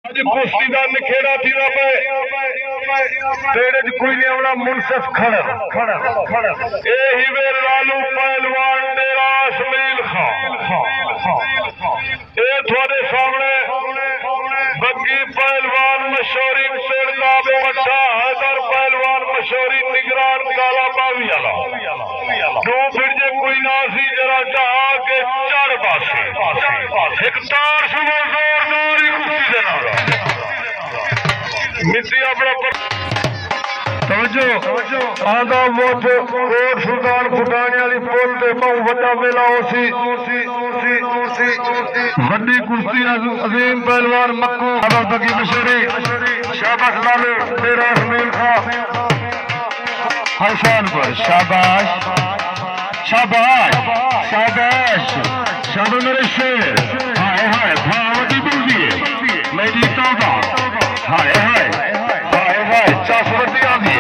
اج کشتی دا نکھیڑا تھی دا پے تیرے چ کوئی نہیں آونا منصف کھڑا اے ہی وے لالو پہلوان ڈیرا اسماعیل خان اے تھوڑے سامنے بگی پہلوان مشوری پیڑ کا بٹا حیدر پہلوان مشوری نگران کالا باوی والا دو پھر جے کوئی ناسی جرا چاہا کہ چڑھ پاسے ایک تار سنو زور دوری کشتی دینا مٹی اپنا توجہ آدھا موت روڈ سلطان پھٹانے والی پول دے پاؤں وڈا میلہ ہوسی وڈی کشتی عظیم پہلوان مکو حضرت بگی مشوری شاباش لالو تیرا اسماعیل خان حسان پر شاباش شاباش شاباش شاباش میرے شیر ہائے ہائے بھاوتی بلدی ہے میری توبہ ہائے ہائے ہائے ہائے چاسوٹی آدھی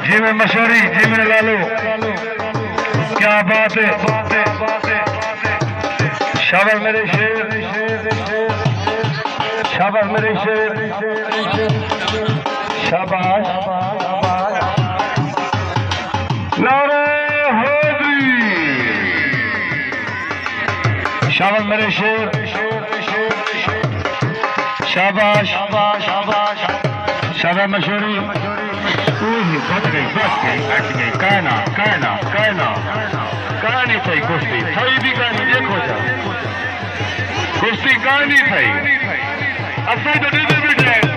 جی میں مشوری جی میں لالو کیا بات ہے شاباش میرے شیر شاباش میرے شیر شاباش نعرہ حیدری شاباش میرے شیر شاباش شاباش مشوری بچ گئی کہنا کہانی تھی کشتی تھئی بھی کہانی دیکھو جا کشتی کہانی تھی اصل تو ڈیزل بیٹھے